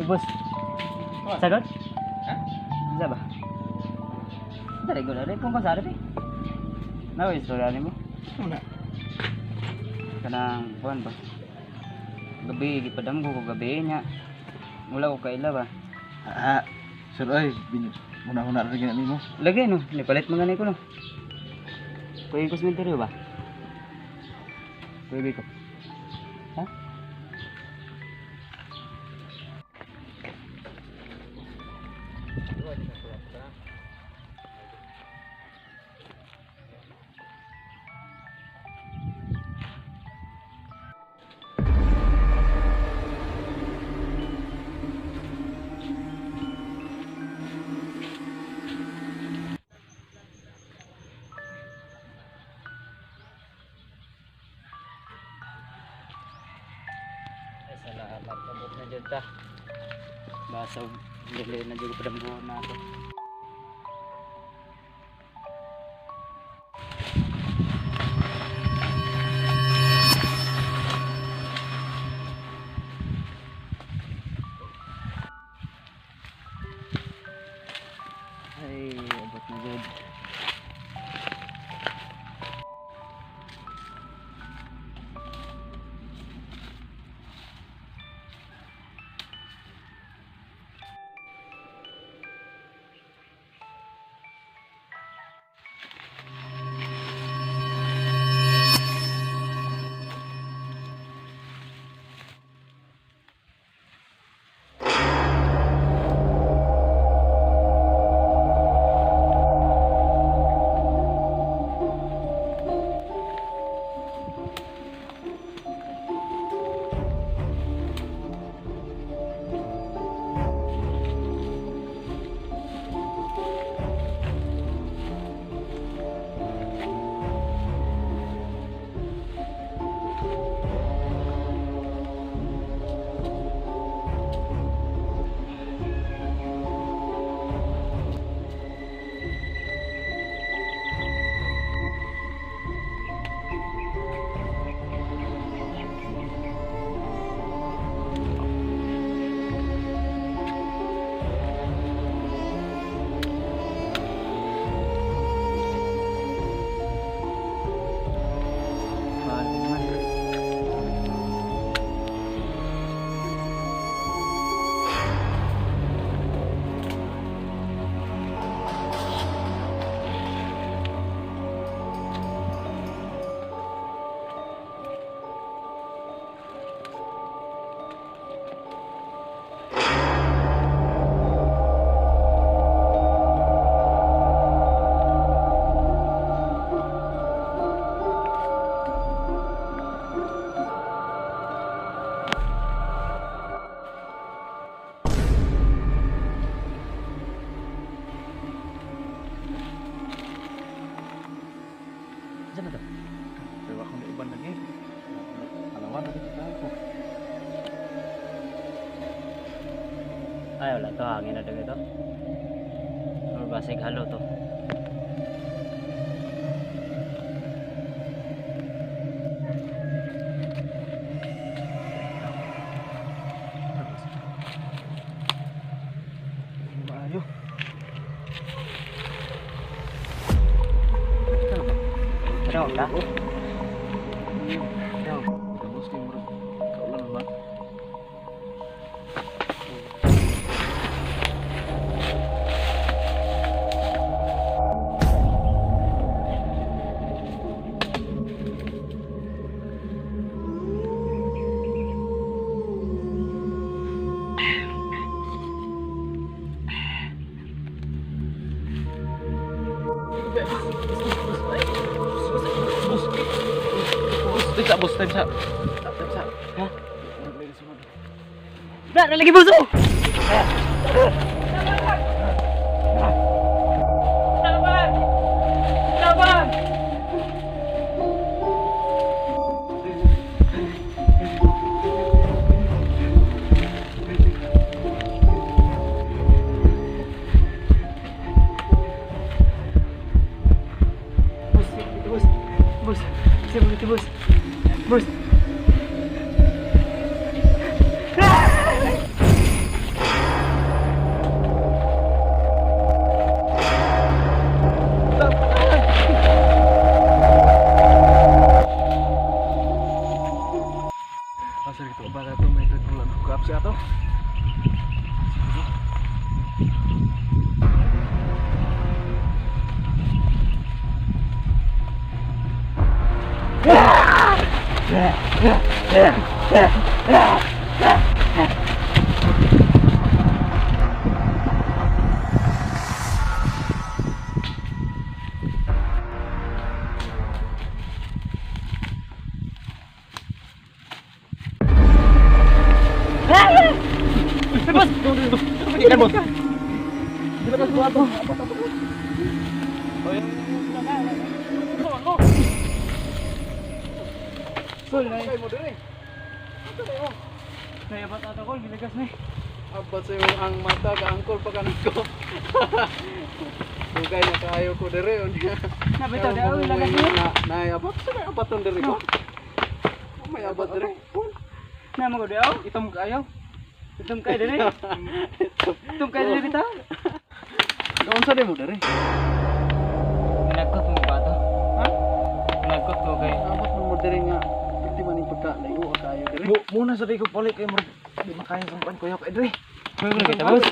Bos. Sagot? Ha? Bisa ba? Dari ko dari kung kasari pi. Nawa istorya nimo. Una. Kanang kuan ba? Gabi gipadam ko gabi nya. Mula ko kaila ba? Sir ay muna-muna rin gina nimo. Lagi no, nipalit mga ni ko no. Kuya ko sementeryo ba? Kuya ko. Ha? Salamat abot na jud ta. Basa dili na jud padambuhan na ako. Ay, abot na jud. Saan na to? Pero ako na iban lagi. Alawan lagi kita ako. Ay, wala to. Hangin na dito. Or basig halo to. Maayo. Ano ka? Tapos kayo mo kaulan ba? Bos, bisa. Ha? Nah, lagi buso! Laban! Laban! Bos, siapa itu bos? Bos. Pasal itu bara tu may tagpulan ko kap siya to. Ikan bos. Di ba tas buhat to? Sul na. Kay mo dire. Kaya ba tata ko gilagas ni? Abat sa yung ang mata ka angkol pa kanan ko. Dugay na kaayo ko dire unya. Nabitaw daw ilagas ni. Na abot sa may abaton dire ko. May abot dire. Na mo daw itom kayo. Itom kay dire. Itom kay dire bitaw. Kaon sa mo dire. Nagkot mo ba to? Ha? Nagkot ko kay Abot mo dire nga. Piti man yung pagka layo ka kayo dire. Muna sa di ko palik kay mo di makaya sa pan ko yok edre. Kuya mo kita boss.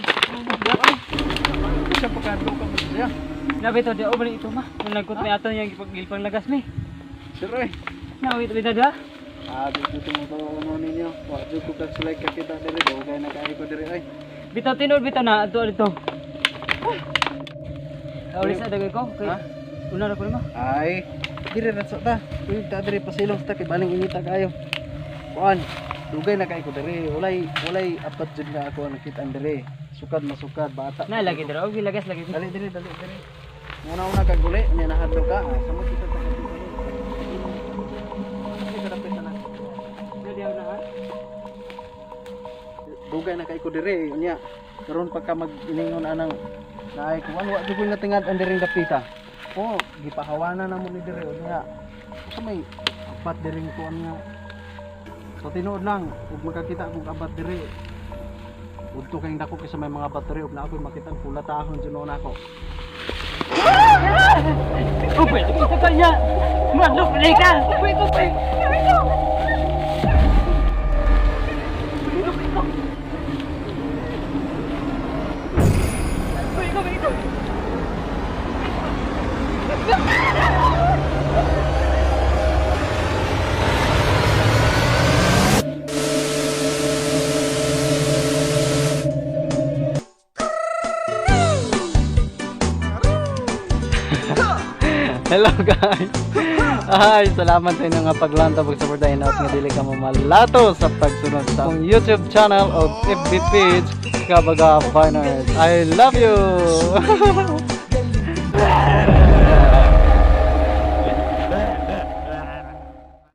Siya pagkadto ka mo siya. Nabitaw daw bali ito ma. Nagkot ni ato yang gipang lagas mi. Sir. Na wait bitaw da. Dito mo to ano ninyo. Wa jud ko kag sulay ka kita dire. Dugay na kaayo ko dire ay. Bitaw tinod bitaw na ato dito. Uli sa dagay ko kay Ha? una ra ko nimo. Ay, dire na sa ta. Kuy ta dire pasilong ta kay baling inita kayo. Kuan, dugay na kay ko dire. Walay apat jud na ako nakita dire. Sukad masukad bata. Na lagi dira og gilagas lagi. Dali dire. Una kag guli, ni nahadlo ka. Samo kita ta kay. Kita dapat na. Jadi na ha. Dugay na kay ko dire unya. Karon pa ka mag-iningon anang naay ko wa jud ko nga tingad ang diring dapita. Oh, gipahawana na mo ni dire unya. Sa may apat diring kuan nga. So tinuod lang, ug makakita kog abat dire. Udto kay dako kay sa may mga battery ug na ako'y makita ang pula tahon jud noon ako. Upay, ito kanya. Madlok na ka. Upay. Hello guys. Ay, salamat sa inyong paglanta pag supportahin out nga dili ka mo malato sa pagsunod sa akong YouTube channel o FB page Kabaga Finance. I love you.